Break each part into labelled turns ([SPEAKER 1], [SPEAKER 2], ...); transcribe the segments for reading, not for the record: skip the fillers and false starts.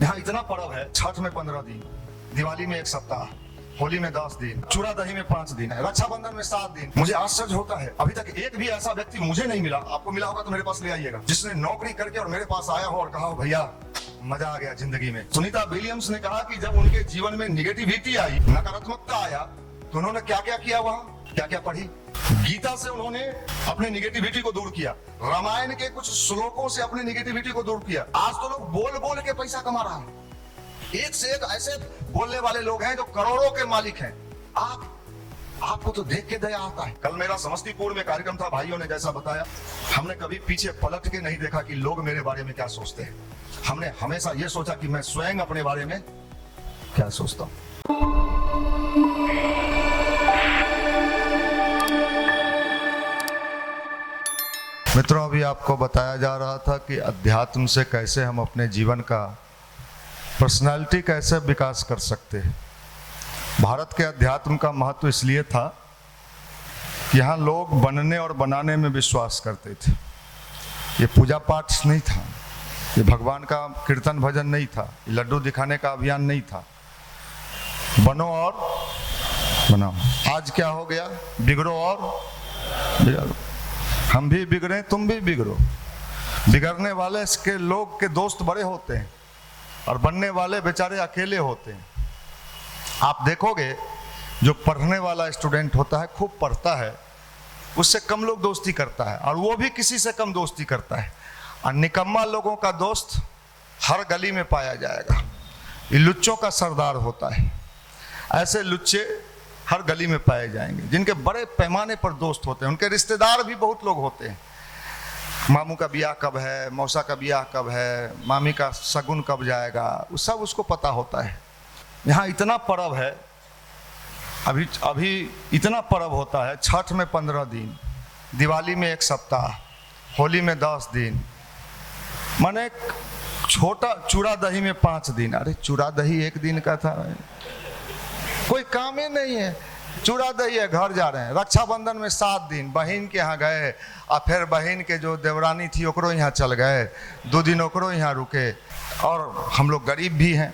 [SPEAKER 1] यहाँ इतना पर्व है, छठ में 15 दिन, दिवाली में 1 सप्ताह, होली में 10 दिन, चूड़ा दही में 5 दिन है, रक्षाबंधन में 7 दिन। मुझे आश्चर्य होता है, अभी तक एक भी ऐसा व्यक्ति मुझे नहीं मिला, आपको मिला होगा तो मेरे पास ले आइएगा, जिसने नौकरी करके और मेरे पास आया हो और कहा हो भैया मजा आ गया जिंदगी में। सुनीता विलियम्स ने कहा कि जब उनके जीवन में निगेटिविटी आई, नकारात्मकता आया, तो उन्होंने क्या क्या किया, वहां क्या क्या पढ़ी। गीता से उन्होंने अपने निगेटिविटी को दूर किया, रामायण के कुछ श्लोकों से अपनी निगेटिविटी को दूर किया। आज तो लोग बोल बोल के पैसा कमा रहा है, एक से एक ऐसे बोलने वाले लोग हैं जो करोड़ों के मालिक हैं। आपको तो देख के दया आता है। कल मेरा समस्तीपुर में कार्यक्रम था, भाइयों ने जैसा बताया, हमने कभी पीछे पलट के नहीं देखा कि लोग मेरे बारे में क्या सोचते हैं। हमने हमेशा ये सोचा कि मैं स्वयं अपने बारे में क्या सोचता हूं। मित्रों, अभी आपको बताया जा रहा था कि अध्यात्म से कैसे हम अपने जीवन का पर्सनालिटी कैसे विकास कर सकते हैं। भारत के अध्यात्म का महत्व इसलिए था कि यहाँ लोग बनने और बनाने में विश्वास करते थे। ये पूजा पाठ नहीं था, ये भगवान का कीर्तन भजन नहीं था, ये लड्डू दिखाने का अभियान नहीं था। बनो और बनाओ। आज क्या हो गया, बिगड़ो और बिगड़ो। हम भी बिगड़े, तुम भी बिगड़ो। बिगड़ने वाले के लोग के दोस्त बड़े होते हैं और बनने वाले बेचारे अकेले होते हैं। आप देखोगे जो पढ़ने वाला स्टूडेंट होता है, खूब पढ़ता है, उससे कम लोग दोस्ती करता है और वो भी किसी से कम दोस्ती करता है। और निकम्मा लोगों का दोस्त हर गली में पाया जाएगा। ये लुच्चों का सरदार होता है। ऐसे लुच्चे हर गली में पाए जाएंगे जिनके बड़े पैमाने पर दोस्त होते हैं। उनके रिश्तेदार भी बहुत लोग होते हैं। मामू का ब्याह कब है, मौसा का ब्याह कब है, मामी का शगुन कब जाएगा, वो सब उसको पता होता है। यहाँ इतना पर्व है, अभी इतना पर्व होता है। छठ में 15 दिन, दिवाली में 1 सप्ताह, होली में 10 दिन, माने छोटा चूड़ा दही में 5 दिन। अरे चूड़ा दही 1 दिन का था, कोई काम ही नहीं है। चूड़ा दही है, घर जा रहे हैं। रक्षाबंधन में 7 दिन, बहन के यहाँ गए और फिर बहन के जो देवरानी थी ओकरो यहाँ चल गए, 2 दिन ओकरो यहाँ रुके। और हम लोग गरीब भी हैं,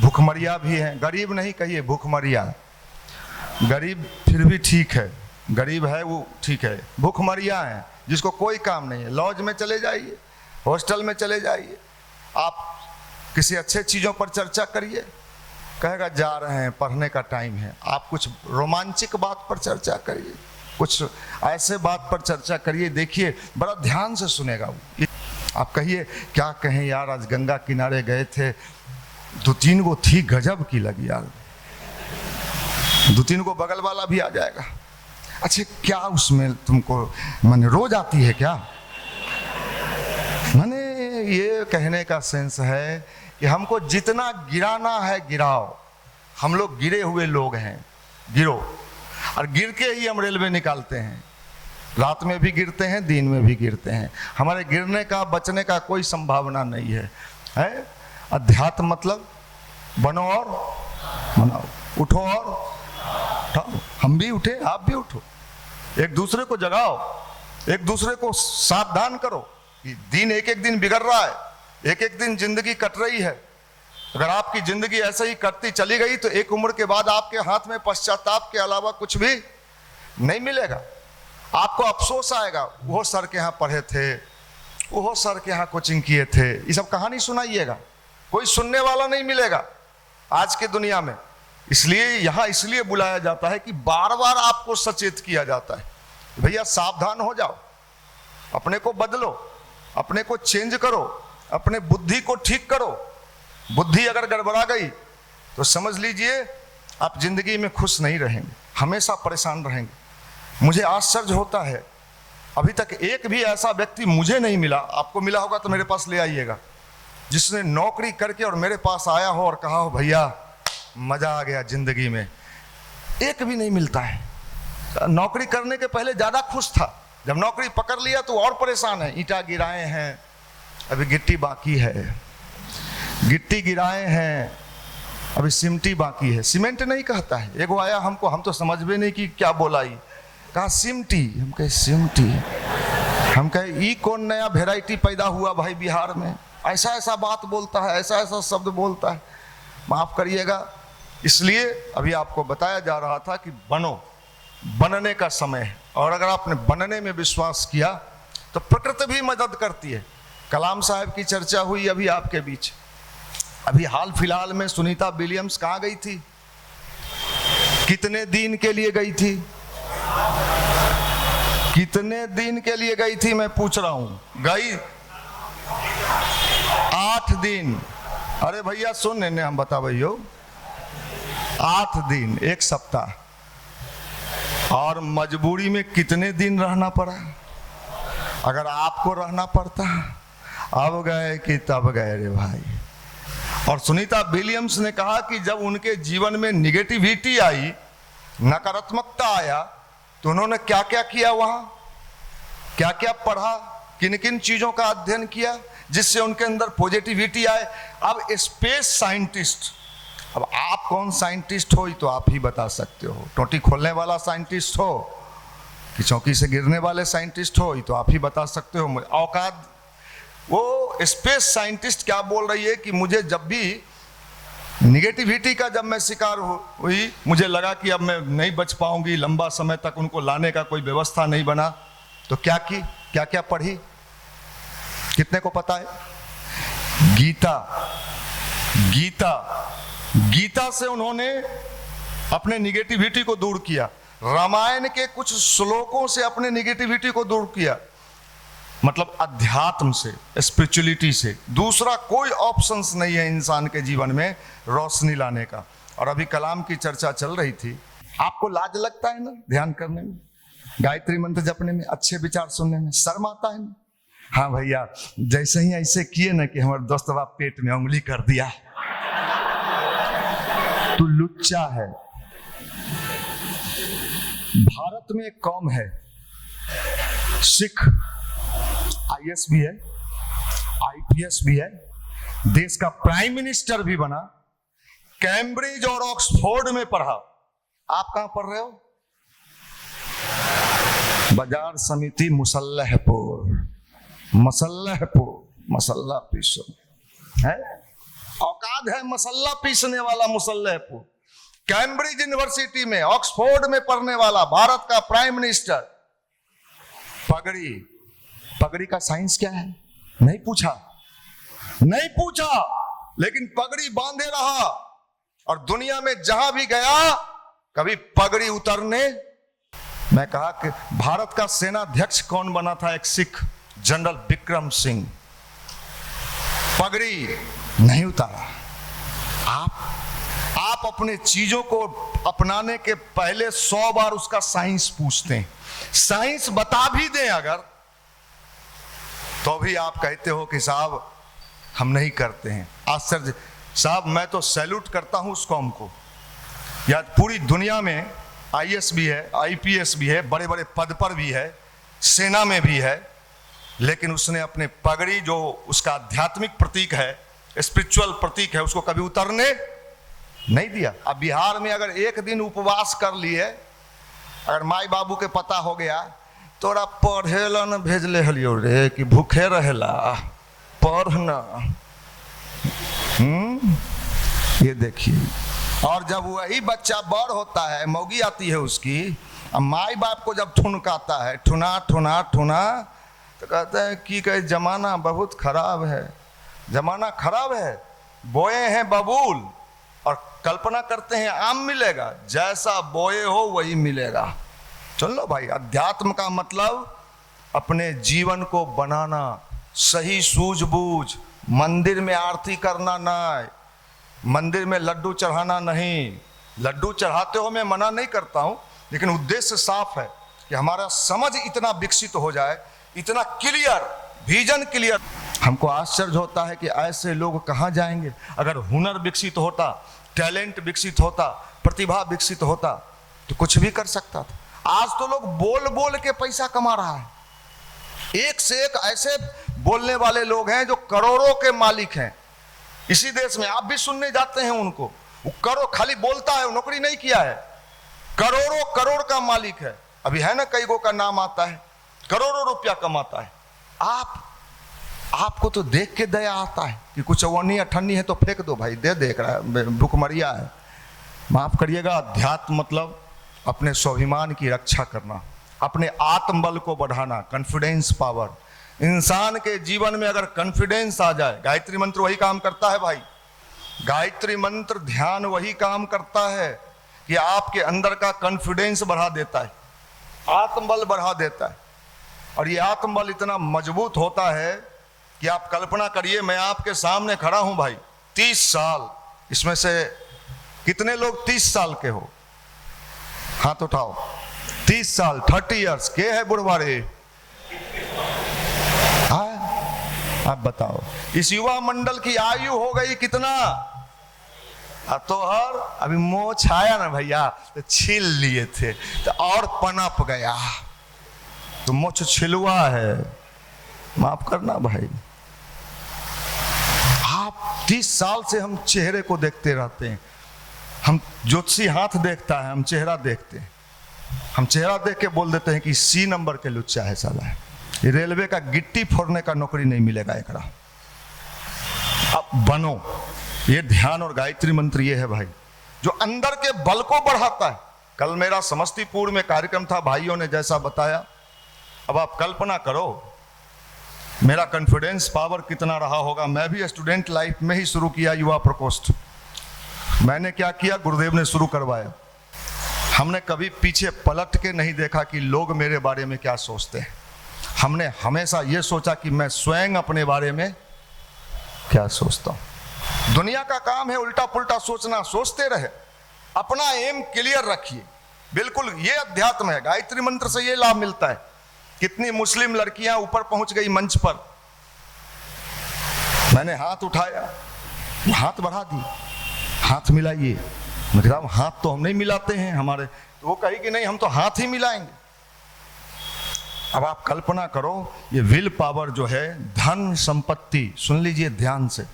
[SPEAKER 1] भूखमरिया भी हैं। गरीब नहीं कहिए, भूखमरिया। गरीब फिर भी ठीक है, गरीब है वो ठीक है। भूखमरिया हैं जिसको कोई काम नहीं है। लॉज में चले जाइए, हॉस्टल में चले जाइए, आप किसी अच्छे चीज़ों पर चर्चा करिए, कहेगा जा रहे हैं, पढ़ने का टाइम है। आप कुछ रोमांचिक बात पर चर्चा करिए, कुछ ऐसे बात पर चर्चा करिए, देखिए बड़ा ध्यान से सुनेगा वो। आप कहिए क्या कहें यार, आज गंगा किनारे गए थे, 2-3 गो थी गजब की लगी यार। 2-3 गो बगल वाला भी आ जाएगा। अच्छा क्या उसमें तुमको माने रोज आती है क्या? माने ये कहने का सेंस है कि हमको जितना गिराना है गिराओ। हम लोग गिरे हुए लोग हैं, गिरो। और गिर के ही हम रेलवे निकालते हैं। रात में भी गिरते हैं, दिन में भी गिरते हैं। हमारे गिरने का बचने का कोई संभावना नहीं है। अध्यात्म मतलब बनो और बनाओ, उठो और उठाओ। हम भी उठे, आप भी उठो, एक दूसरे को जगाओ, एक दूसरे को सावधान करो कि दिन एक एक दिन बिगड़ रहा है, एक एक दिन जिंदगी कट रही है। अगर आपकी जिंदगी ऐसे ही कटती चली गई तो एक उम्र के बाद आपके हाथ में पश्चाताप के अलावा कुछ भी नहीं मिलेगा। आपको अफसोस आएगा, वो सर के यहाँ पढ़े थे, वो सर के यहाँ कोचिंग किए थे। ये सब कहानी सुनाइएगा, कोई सुनने वाला नहीं मिलेगा आज की दुनिया में। इसलिए यहाँ इसलिए बुलाया जाता है कि बार बार आपको सचेत किया जाता है, भैया सावधान हो जाओ, अपने को बदलो, अपने को चेंज करो, अपने बुद्धि को ठीक करो। बुद्धि अगर गड़बड़ा गई तो समझ लीजिए आप जिंदगी में खुश नहीं रहेंगे, हमेशा परेशान रहेंगे। मुझे आश्चर्य होता है, अभी तक एक भी ऐसा व्यक्ति मुझे नहीं मिला, आपको मिला होगा तो मेरे पास ले आइएगा, जिसने नौकरी करके और मेरे पास आया हो और कहा हो भैया मजा आ गया जिंदगी में। एक भी नहीं मिलता है। नौकरी करने के पहले ज्यादा खुश था, जब नौकरी पकड़ लिया तो और परेशान है। ईंटा गिराए हैं, अभी गिट्टी बाकी है, गिट्टी गिराए हैं, अभी सिमटी बाकी है। सीमेंट नहीं कहता है। एगो आया हमको, हम तो समझ में नहीं कि क्या बोला, ही कहा सिमटी। हम कहे सिमटी, हम कहे ई कौन नया वेराइटी पैदा हुआ भाई बिहार में, ऐसा ऐसा बात बोलता है, ऐसा ऐसा शब्द बोलता है, माफ करिएगा। इसलिए अभी आपको बताया जा रहा था कि बनो, बनने का समय है, और अगर आपने बनने में विश्वास किया तो प्रकृति भी मदद करती है। कलाम साहब की चर्चा हुई अभी आपके बीच, अभी हाल फिलहाल में सुनीता विलियम्स कहाँ गई थी, कितने दिन के लिए गई थी, कितने दिन के लिए गई थी, मैं पूछ रहा हूं। गई 8 दिन। अरे भैया सुन ने हम बता भैया, 8 दिन, 1 सप्ताह, और मजबूरी में कितने दिन रहना पड़ा। अगर आपको रहना पड़ता, अब गए कि तब गए रे भाई। और सुनीता विलियम्स ने कहा कि जब उनके जीवन में निगेटिविटी आई, नकारात्मकता आया, तो उन्होंने क्या क्या किया, वहां क्या क्या पढ़ा, किन किन चीजों का अध्ययन किया जिससे उनके अंदर पॉजिटिविटी आए। अब स्पेस साइंटिस्ट, अब आप कौन साइंटिस्ट हो, तो आप ही बता सकते हो। टोटी खोलने वाला साइंटिस्ट हो कि चौकी से गिरने वाले साइंटिस्ट हो, तो आप ही बता सकते हो। औकात, वो स्पेस साइंटिस्ट क्या बोल रही है कि मुझे जब भी निगेटिविटी का जब मैं शिकार हुई, मुझे लगा कि अब मैं नहीं बच पाऊंगी, लंबा समय तक उनको लाने का कोई व्यवस्था नहीं बना, तो क्या की, क्या क्या पढ़ी, कितने को पता है? गीता। गीता, गीता से उन्होंने अपने निगेटिविटी को दूर किया। रामायण के कुछ श्लोकों से अपने निगेटिविटी को दूर किया, मतलब अध्यात्म से, स्पिरिचुअलिटी से। दूसरा कोई ऑप्शंस नहीं है इंसान के जीवन में रोशनी लाने का। और अभी कलाम की चर्चा चल रही थी, आपको लाज लगता है ना ध्यान करने में, गायत्री मंत्र जपने में, अच्छे विचार सुनने में, शर्म आता है ना? हाँ भैया, जैसे ही ऐसे किए ना कि हमारे दोस्त बाप पेट में उंगली कर दिया, तो लुच्चा है। भारत में एक कौम है, सिख, आईएएस भी है, आईपीएस भी है, देश का प्राइम मिनिस्टर भी बना, कैम्ब्रिज और ऑक्सफोर्ड में पढ़ा। आप कहां पढ़ रहे हो? बाजार समिति मुसल्लहपुर, मसल्लहपुर, मसल्ला पीसो है, औकात है मसल्ला पीसने वाला मुसल्लहपुर। कैम्ब्रिज यूनिवर्सिटी में, ऑक्सफोर्ड में पढ़ने वाला भारत का प्राइम मिनिस्टर। पगड़ी, पगड़ी का साइंस क्या है? नहीं पूछा, नहीं पूछा, लेकिन पगड़ी बांधे रहा, और दुनिया में जहां भी गया कभी पगड़ी उतरने। मैं कहा कि भारत का सेनाध्यक्ष कौन बना था? एक सिख, जनरल विक्रम सिंह। पगड़ी नहीं उतारा। आप अपने चीजों को अपनाने के पहले 100 बार उसका साइंस पूछते हैं। साइंस बता भी दें अगर, तो भी आप कहते हो कि साहब हम नहीं करते हैं। आश्चर्य साहब, मैं तो सैल्यूट करता हूं उस कौम को। या पूरी दुनिया में आईएएस भी है, आईपीएस भी है, बड़े बड़े पद पर भी है, सेना में भी है, लेकिन उसने अपने पगड़ी, जो उसका आध्यात्मिक प्रतीक है, स्पिरिचुअल प्रतीक है, उसको कभी उतरने नहीं दिया। अब बिहार में अगर एक दिन उपवास कर लिए, अगर माई बाबू के पता हो गया, तोरा पढ़ेला न भेजले हलियो रे कि भूखे रहेला, पढ़ना। ये देखिए, और जब वही बच्चा बड़ होता है, मौगी आती है उसकी, अब माई बाप को जब ठुनकाता है, ठुना ठुना ठुना, तो कहते हैं कि कहे जमाना बहुत खराब है, जमाना खराब है, बोए हैं बबूल और कल्पना करते हैं आम मिलेगा। जैसा बोए हो वही मिलेगा। चल लो भाई, अध्यात्म का मतलब अपने जीवन को बनाना, सही सूझबूझ, मंदिर में आरती करना नहीं, मंदिर में लड्डू चढ़ाना नहीं। लड्डू चढ़ाते हो मैं मना नहीं करता हूं, लेकिन उद्देश्य साफ है कि हमारा समझ इतना विकसित हो जाए, इतना क्लियर, विजन क्लियर। हमको आश्चर्य होता है कि ऐसे लोग कहां जाएंगे। अगर हुनर विकसित होता, टैलेंट विकसित होता, प्रतिभा विकसित होता, तो कुछ भी कर सकता था। आज तो लोग बोल बोल के पैसा कमा रहा है। एक से एक ऐसे बोलने वाले लोग हैं जो करोड़ों के मालिक हैं इसी देश में। आप भी सुनने जाते हैं उनको, वो करोड़ खाली बोलता है, नौकरी नहीं किया है, करोड़ों करोड़ का मालिक है। अभी है ना, कई गो का नाम आता है, करोड़ों रुपया कमाता है। आपको तो देख के दया आता है कि कुछ अवनी अठन्नी है तो फेंक दो भाई, दे देख रहा है, भूखमरिया है। माफ करिएगा, अध्यात्म मतलब अपने स्वाभिमान की रक्षा करना, अपने आत्मबल को बढ़ाना, कॉन्फिडेंस पावर। इंसान के जीवन में अगर कॉन्फिडेंस आ जाए, गायत्री मंत्र वही काम करता है भाई। गायत्री मंत्र ध्यान वही काम करता है कि आपके अंदर का कॉन्फिडेंस बढ़ा देता है, आत्मबल बढ़ा देता है। और ये आत्मबल इतना मजबूत होता है कि आप कल्पना करिए, मैं आपके सामने खड़ा हूं भाई, 30 साल, इसमें से कितने लोग 30 साल के हो? हाथ उठाओ। 30 साल, 30 इयर्स के है बुढ़वारे? हाँ, आप बताओ, इस युवा मंडल की आयु हो गई कितना? तो हर अभी मोह छाया ना भैया, तो छील लिए थे तो और पनप गया, तो मोछ छिलवा है, माफ करना भाई। आप 30 साल से हम चेहरे को देखते रहते हैं, हम ज्योतिषी हाथ देखता है, हम चेहरा देखते हैं, हम चेहरा देख के बोल देते हैं कि C नंबर के लुच्चा है साला है, ये रेलवे का गिट्टी फोड़ने का नौकरी नहीं मिलेगा एकरा। अब बनो, ये ध्यान और गायत्री मंत्र ये है भाई जो अंदर के बल को बढ़ाता है। कल मेरा समस्तीपुर में कार्यक्रम था, भाइयों ने जैसा बताया, अब आप कल्पना करो मेरा कॉन्फिडेंस पावर कितना रहा होगा। मैं भी स्टूडेंट लाइफ में ही शुरू किया युवा प्रकोष्ठ। मैंने क्या किया, गुरुदेव ने शुरू करवाया। हमने कभी पीछे पलट के नहीं देखा कि लोग मेरे बारे में क्या सोचते हैं। हमने हमेशा ये सोचा कि मैं स्वयं अपने बारे में क्या सोचता हूं। दुनिया का काम है उल्टा पुल्टा सोचना, सोचते रहे, अपना एम क्लियर रखिए। बिल्कुल ये अध्यात्म है, गायत्री मंत्र से ये लाभ मिलता है। कितनी मुस्लिम लड़कियां ऊपर पहुंच गई मंच पर, मैंने हाथ उठाया, हाथ बढ़ा दी, हाथ मिलाइए। मैं कहा हाथ तो हम नहीं मिलाते हैं हमारे, तो वो कही कि नहीं हम तो हाथ ही मिलाएंगे। अब आप कल्पना करो, ये विल पावर जो है, धन संपत्ति, सुन लीजिए ध्यान से,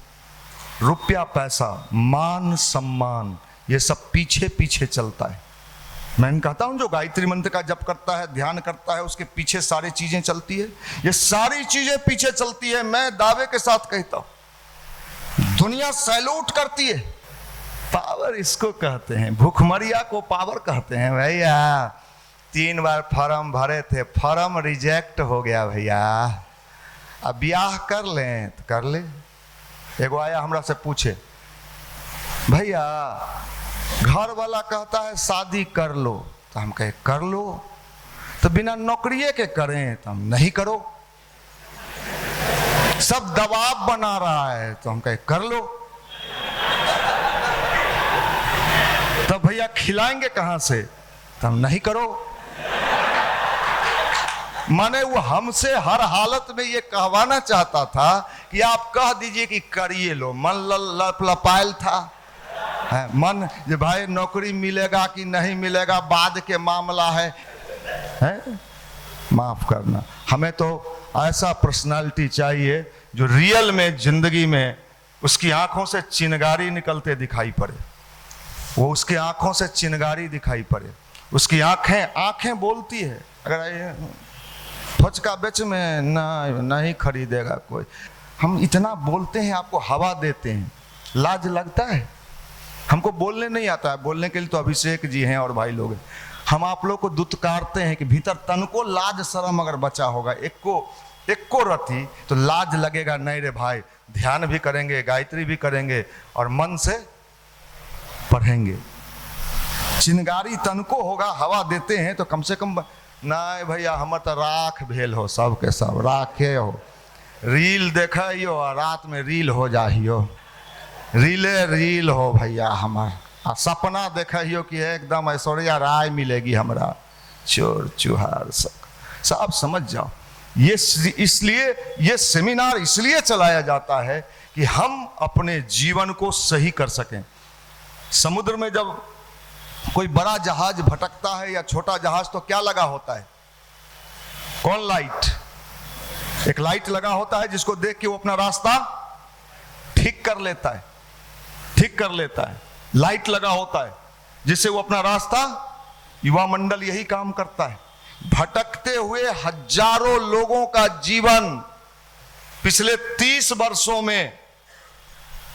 [SPEAKER 1] रुपया पैसा मान सम्मान, ये सब पीछे पीछे चलता है। मैं कहता हूं जो गायत्री मंत्र का जप करता है, ध्यान करता है, उसके पीछे सारी चीजें चलती है, ये सारी चीजें पीछे चलती है। मैं दावे के साथ कहता हूं दुनिया सैल्यूट करती है। पावर इसको कहते हैं, भूखमरिया को पावर कहते हैं भैया। 3 बार फॉर्म भरे थे, फॉर्म रिजेक्ट हो गया भैया। अब ब्याह कर लें तो कर ले। एगो आया हमरा से पूछे, भैया घर वाला कहता है शादी कर लो, तो हम कहे कर लो, तो बिना नौकरिए के करें तो हम नहीं करो। सब दबाव बना रहा है तो हम कहे कर लो। तो भैया खिलाएंगे कहां से, तो हम नहीं करो। माने वो हमसे हर हालत में ये कहवाना चाहता था कि आप कह दीजिए कि करिए लो। मन लपायल था है, मन जे भाई नौकरी मिलेगा कि नहीं मिलेगा बाद के मामला है। माफ करना, हमें तो ऐसा पर्सनालिटी चाहिए जो रियल में जिंदगी में उसकी आंखों से चिनगारी निकलते दिखाई पड़े, वो उसके आंखों से चिनगारी दिखाई पड़े, उसकी आंखें बोलती है। अगर फचका बेच में नहीं खरीदेगा कोई। हम इतना बोलते हैं, आपको हवा देते हैं, लाज लगता है। हमको बोलने नहीं आता है, बोलने के लिए तो अभिषेक जी हैं और भाई लोग हैं। हम आप लोग को दुत्कारते हैं कि भीतर तन को लाज शर्म अगर बचा होगा एक रति, तो लाज लगेगा नहीं रे भाई, ध्यान भी करेंगे, गायत्री भी करेंगे और मन से पढ़ेंगे। चिनगारी तन को होगा, हवा देते हैं तो कम से कम नहीं भैया हम तो राख भेल हो, सब के सब राखे हो। रील देखियो और रात में रील हो जाइयो, रील हो भैया हमार। आ सपना देखियो कि एकदम ऐश्वर्या राय मिलेगी हमरा, चोर चुहार सब समझ जाओ। ये इसलिए ये सेमिनार इसलिए चलाया जाता है कि हम अपने जीवन को सही कर सकें। समुद्र में जब कोई बड़ा जहाज भटकता है या छोटा जहाज, तो क्या लगा होता है? कौन लाइट? एक लाइट लगा होता है जिसको देख के वो अपना रास्ता ठीक कर लेता है। लाइट लगा होता है जिससे वो अपना रास्ता, युवा मंडल यही काम करता है। भटकते हुए हजारों लोगों का जीवन पिछले 30 वर्षों में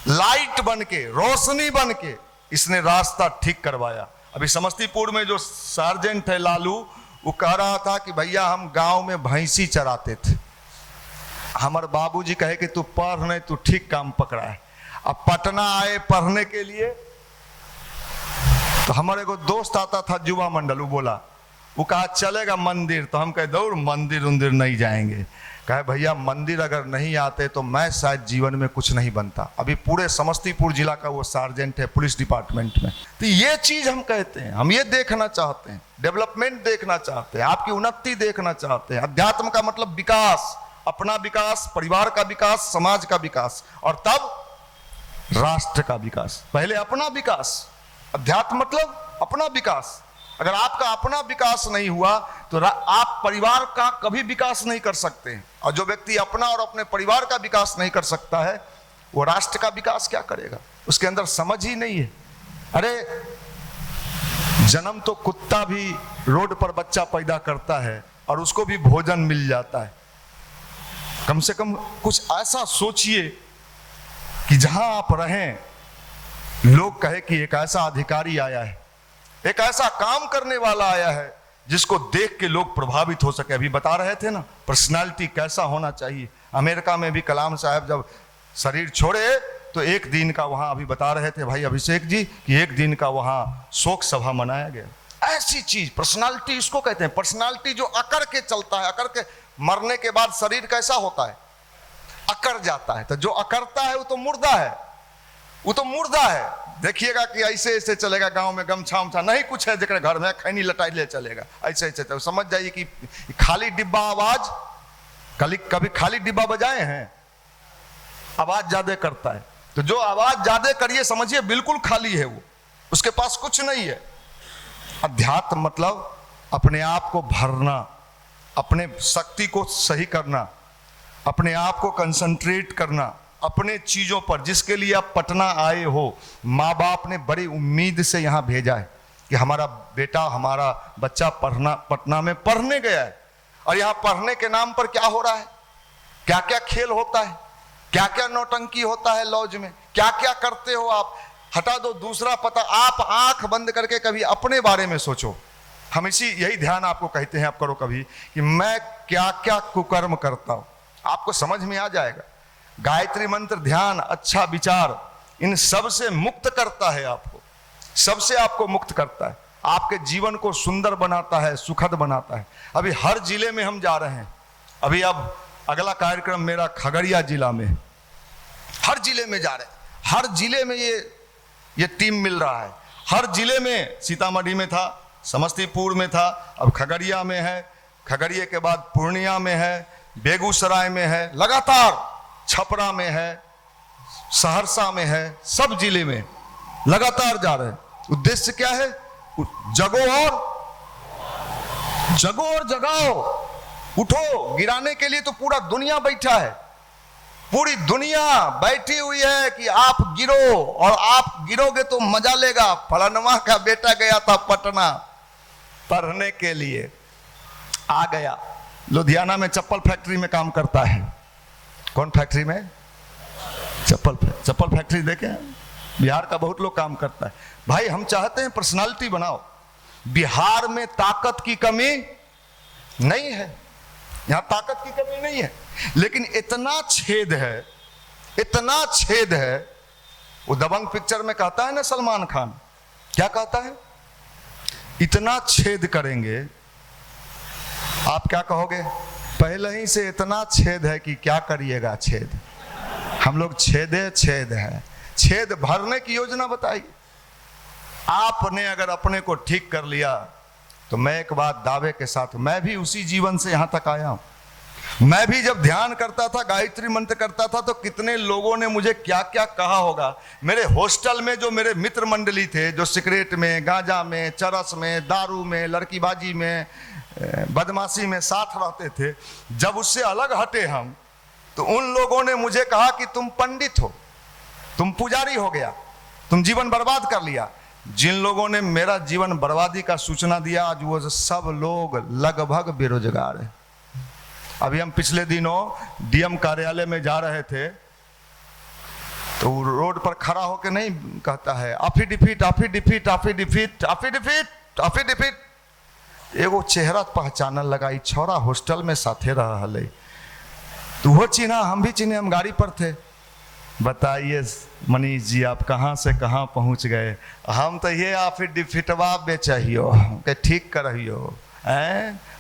[SPEAKER 1] लाइट बन के, रोशनी बन के इसने रास्ता ठीक करवाया। अभी समस्तीपुर में जो सार्जेंट है लालू, वो कह रहा था कि भैया हम गांव में भैंसी चराते थे, हमारे बाबूजी कहे कि तू पढ़ नहीं, तू ठीक काम पकड़ा है। अब पटना आए पढ़ने के लिए, तो हमारे को दोस्त आता था युवा मंडल, वो बोला, वो कहा चलेगा मंदिर, तो हम कहे दौड़ मंदिर उंदिर नहीं जाएंगे। कहे भैया मंदिर अगर नहीं आते तो मैं शायद जीवन में कुछ नहीं बनता। अभी पूरे समस्तीपुर जिला का वो सार्जेंट है पुलिस डिपार्टमेंट में। तो ये चीज हम कहते हैं, हम ये देखना चाहते हैं, डेवलपमेंट देखना चाहते हैं, आपकी उन्नति देखना चाहते हैं। अध्यात्म का मतलब विकास, अपना विकास, परिवार का विकास, समाज का विकास, और तब राष्ट्र का विकास। पहले अपना विकास, अध्यात्म मतलब अपना विकास। अगर आपका अपना विकास नहीं हुआ तो आप परिवार का कभी विकास नहीं कर सकते। और जो व्यक्ति अपना और अपने परिवार का विकास नहीं कर सकता है, वो राष्ट्र का विकास क्या करेगा? उसके अंदर समझ ही नहीं है। अरे जन्म तो कुत्ता भी रोड पर बच्चा पैदा करता है और उसको भी भोजन मिल जाता है। कम से कम कुछ ऐसा सोचिए कि जहां आप रहें लोग कहे कि एक ऐसा अधिकारी आया है, एक ऐसा काम करने वाला आया है जिसको देख के लोग प्रभावित हो सके। अभी बता रहे थे ना पर्सनालिटी कैसा होना चाहिए। अमेरिका में भी कलाम साहब जब शरीर छोड़े तो एक दिन का वहां, अभी बता रहे थे भाई अभिषेक जी कि एक दिन का वहां शोक सभा मनाया गया। ऐसी चीज पर्सनालिटी इसको कहते हैं। पर्सनालिटी जो अकड़ के चलता है, अकड़ के, मरने के बाद शरीर कैसा होता है? अकड़ जाता है। तो जो अकड़ता है वो तो मुर्दा है, वो तो मुर्दा है। देखिएगा कि ऐसे ऐसे चलेगा, गांव में गमछा उमछा नहीं कुछ है, जेकर घर में खैनी लटाई ले चलेगा, ऐसे ऐसे तो समझ जाइए कि खाली डिब्बा आवाज, कभी खाली डिब्बा बजाए हैं, आवाज ज्यादा करता है। तो जो आवाज ज्यादा करिए समझिए बिल्कुल खाली है, वो उसके पास कुछ नहीं है। अध्यात्म मतलब अपने आप को भरना, अपने शक्ति को सही करना, अपने आप को कंसंट्रेट करना अपने चीजों पर, जिसके लिए आप पटना आए हो। माँ बाप ने बड़ी उम्मीद से यहाँ भेजा है कि हमारा बेटा, हमारा बच्चा पटना में पढ़ने गया है। और यहाँ पढ़ने के नाम पर क्या हो रहा है, क्या क्या खेल होता है, क्या क्या नौटंकी होता है लॉज में, क्या क्या करते हो आप। हटा दो दूसरा पता, आप आंख बंद करके कभी अपने बारे में सोचो। हम यही ध्यान आपको कहते हैं, आप करो कभी कि मैं क्या क्या कुकर्म करता हूं, आपको समझ में आ जाएगा। गायत्री मंत्र, ध्यान, अच्छा विचार, इन सब से मुक्त करता है आपको, सबसे आपको मुक्त करता है, आपके जीवन को सुंदर बनाता है, सुखद बनाता है। अभी हर जिले में हम जा रहे हैं। अभी अब अगला कार्यक्रम मेरा खगड़िया जिला में, हर जिले में जा रहे हैं, हर जिले में ये टीम मिल रहा है। हर जिले में, सीतामढ़ी में था, समस्तीपुर में था, अब खगड़िया में है, खगड़िया के बाद पूर्णिया में है, बेगूसराय में है, लगातार छपरा में है, सहरसा में है, सब जिले में लगातार जा रहे हैं। उद्देश्य क्या है? जगो और जगाओ, उठो। गिराने के लिए तो पूरा दुनिया बैठा है, पूरी दुनिया बैठी हुई है कि आप गिरो, और आप गिरोगे तो मजा लेगा। फलानवा का बेटा गया था पटना पढ़ने के लिए, आ गया, लुधियाना में चप्पल फैक्ट्री में काम करता है। कौन फैक्ट्री में? चप्पल फैक्ट्री देखे, बिहार का बहुत लोग काम करता है। भाई हम चाहते हैं पर्सनालिटी बनाओ। बिहार में ताकत की कमी नहीं है, यहां ताकत की कमी नहीं है, लेकिन इतना छेद है, इतना छेद है। वो दबंग पिक्चर में कहता है ना सलमान खान, क्या कहता है? इतना छेद करेंगे, आप क्या कहोगे? पहले ही से इतना छेद है कि क्या करिएगा छेद। हम लोग छेद है, छेद भरने की योजना बताइए। आपने अगर अपने को ठीक कर लिया तो मैं एक बात दावे के साथ, मैं भी उसी जीवन से यहां तक आया हूं। मैं भी जब ध्यान करता था, गायत्री मंत्र करता था, तो कितने लोगों ने मुझे क्या क्या कहा होगा। मेरे हॉस्टल में जो मेरे मित्र मंडली थे, जो सिगरेट में, गांजा में, चरस में, दारू में, लड़कीबाजी में, बदमाशी में साथ रहते थे, जब उससे अलग हटे हम, तो उन लोगों ने मुझे कहा कि तुम पंडित हो, तुम पुजारी हो गया, तुम जीवन बर्बाद कर लिया। जिन लोगों ने मेरा जीवन बर्बादी का सूचना दिया, आज वो सब लोग लगभग बेरोजगार है। अभी हम पिछले दिनों डीएम कार्यालय में जा रहे थे, तो रोड पर खड़ा होकर नहीं कहता है affidavit affidavit affidavit affidavit affidavit. एगो चेहरा पहचानल लगा, ई छोरा हॉस्टल में साथे रहा हले, तो वो चिन्हा, हम भी चिन्हे, हम गाड़ी पर थे। बताइए मनीष जी, आप कहाँ से कहाँ पहुँच गए? हम तो ये अफिडेविटवा बेचहियो के ठीक करहियो।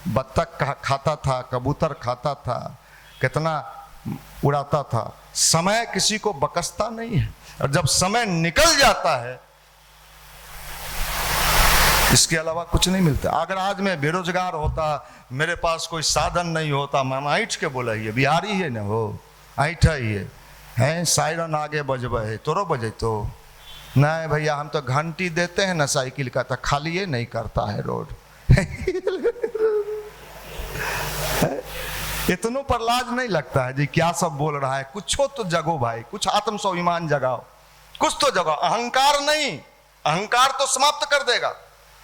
[SPEAKER 1] बत्तख खाता था, कबूतर खाता था, कितना उड़ाता था। समय किसी को बकसता नहीं है, और जब समय निकल जाता है इसके अलावा कुछ नहीं मिलता। अगर आज मैं बेरोजगार होता, मेरे पास कोई साधन नहीं होता, मैं ऐठ के बोला ही बिहारी है ना, हो ऐठ ही है सायरन आगे बजबे है तोरो बजे तो नहीं भैया, हम तो घंटी देते हैं ना साइकिल का, तो खाली ये नहीं करता है रोड। इतनों पर लाज नहीं लगता है जी, क्या सब बोल रहा है? कुछ तो जगो भाई, कुछ आत्म स्वाभिमान जगाओ, कुछ तो जगाओ। अहंकार नहीं, अहंकार तो समाप्त कर देगा।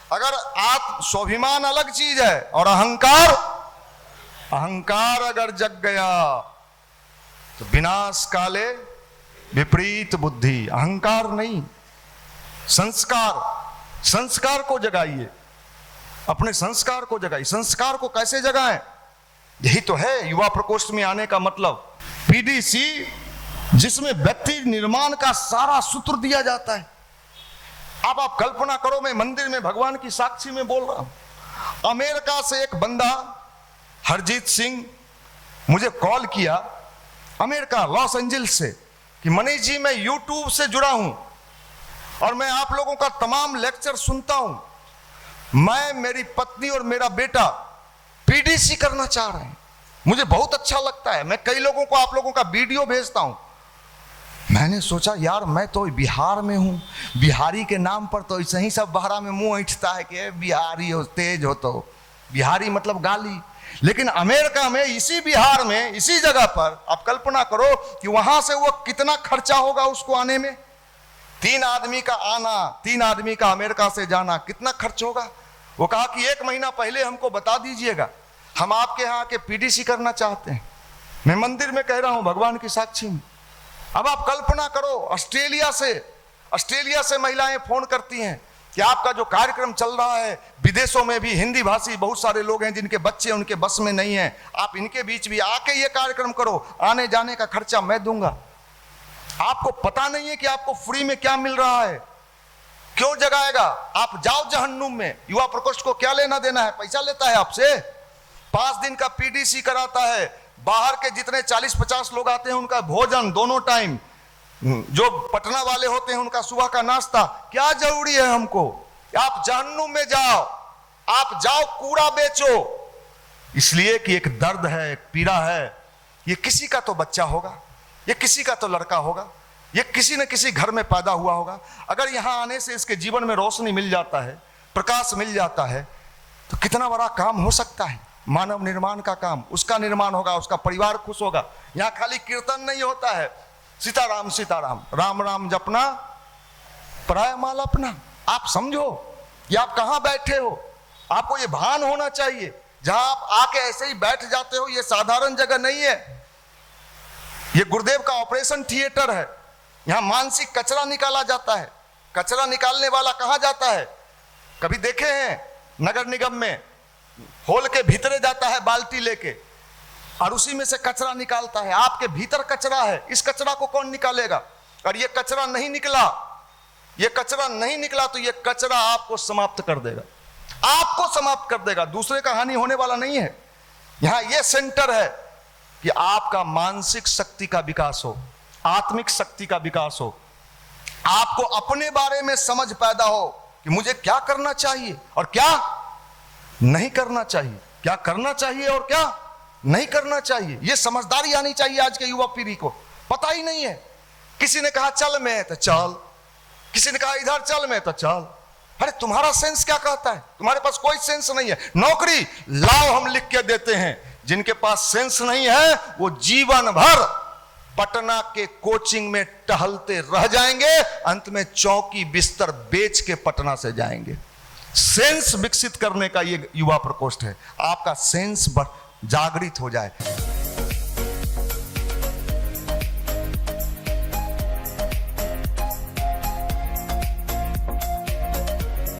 [SPEAKER 1] अगर आत्म स्वाभिमान अलग चीज है, और अहंकार, अहंकार अगर जग गया तो विनाश काले विपरीत बुद्धि। अहंकार नहीं, संस्कार, संस्कार को जगाइए, अपने संस्कार को जगाइए। संस्कार को कैसे जगाएं? यही तो है युवा प्रकोष्ठ में आने का मतलब। पीडीसी, जिसमें व्यक्ति निर्माण का सारा सूत्र दिया जाता है। अब आप कल्पना करो, मैं मंदिर में भगवान की साक्षी में बोल रहा हूं। अमेरिका से एक बंदा हरजीत सिंह मुझे कॉल किया, अमेरिका लॉस एंजल्स से, कि मनीष जी मैं यूट्यूब से जुड़ा हूं और मैं आप लोगों का तमाम लेक्चर सुनता हूं। मैं, मेरी पत्नी और मेरा बेटा पीडीसी करना चाह रहे हैं, मुझे बहुत अच्छा लगता है। मैं कई लोगों को, आप लोगों का वीडियो भेजता हूं। मैंने सोचा यार, मैं तो बिहार में हूं, बिहारी के नाम पर तो ऐसे ही सब बहरा में मुंह ऐंठता है कि बिहारी हो, तेज हो, तो बिहारी मतलब गाली। लेकिन अमेरिका में, इसी बिहार में, इसी जगह पर आप कल्पना करो कि वहां से वो कितना खर्चा होगा उसको आने में। 3 आदमी का आना, 3 आदमी का अमेरिका से जाना, कितना खर्च होगा? वो कहा कि 1 महीना पहले हमको बता दीजिएगा, हम आपके यहाँ के पीडीसी करना चाहते हैं। मैं मंदिर में कह रहा हूं, भगवान की साक्षी में। अब आप कल्पना करो, ऑस्ट्रेलिया से महिलाएं फोन करती हैं कि आपका जो कार्यक्रम चल रहा है, विदेशों में भी हिंदी भाषी बहुत सारे लोग हैं जिनके बच्चे उनके बस में नहीं हैं, आप इनके बीच भी आके ये कार्यक्रम करो, आने जाने का खर्चा मैं दूंगा। आपको पता नहीं है कि आपको फ्री में क्या मिल रहा है, क्यों जगाएगा? आप जाओ जहन्नुम में। युवा प्रकोष्ठ को क्या लेना देना है? पैसा लेता है आपसे, 5 दिन का पीडीसी कराता है, बाहर के जितने 40-50 लोग आते हैं उनका भोजन दोनों टाइम, जो पटना वाले होते हैं उनका सुबह का नाश्ता। क्या जरूरी है हमको? आप जहन्नुम में जाओ, आप जाओ कूड़ा बेचो, इसलिए कि एक दर्द है, एक पीड़ा है। ये किसी का तो बच्चा होगा, ये किसी का तो लड़का होगा, ये किसी न किसी घर में पैदा हुआ होगा। अगर यहां आने से इसके जीवन में रोशनी मिल जाता है, प्रकाश मिल जाता है, तो कितना बड़ा काम हो सकता है। मानव निर्माण का काम, उसका निर्माण होगा, उसका परिवार खुश होगा। यहां खाली कीर्तन नहीं होता है, सीताराम सीताराम, राम राम जपना, पराया माल अपना। आप समझो कि आप कहां बैठे हो, आपको ये भान होना चाहिए। जहां आप आके ऐसे ही बैठ जाते हो, ये साधारण जगह नहीं है, ये गुरुदेव का ऑपरेशन थिएटर है। यहां मानसिक कचरा निकाला जाता है। कचरा निकालने वाला कहां जाता है? कभी देखे हैं नगर निगम में? होल के भीतरे जाता है बाल्टी लेके, और उसी में से कचरा निकालता है। आपके भीतर कचरा है, इस कचरा को कौन निकालेगा? और ये कचरा नहीं निकला, ये कचरा नहीं निकला तो ये कचरा आपको समाप्त कर देगा, आपको समाप्त कर देगा। दूसरे का हानि होने वाला नहीं है। यहां ये सेंटर है कि आपका मानसिक शक्ति का विकास हो, आत्मिक शक्ति का विकास हो, आपको अपने बारे में समझ पैदा हो कि मुझे क्या करना चाहिए और क्या नहीं करना चाहिए, क्या करना चाहिए और क्या नहीं करना चाहिए। यह समझदारी आनी चाहिए आज के युवा पीढ़ी को। पता ही नहीं है। किसी ने कहा चल में तो चल, किसी ने कहा इधर चल में तो चल। अरे तुम्हारा सेंस क्या कहता है? तुम्हारे पास कोई सेंस नहीं है। नौकरी लाओ, हम लिख के देते हैं। जिनके पास सेंस नहीं है वो जीवन भर पटना के कोचिंग में टहलते रह जाएंगे, अंत में चौकी बिस्तर बेच के पटना से जाएंगे। सेंस विकसित करने का ये युवा प्रकोष्ठ है। आपका सेंस जागृत हो जाए।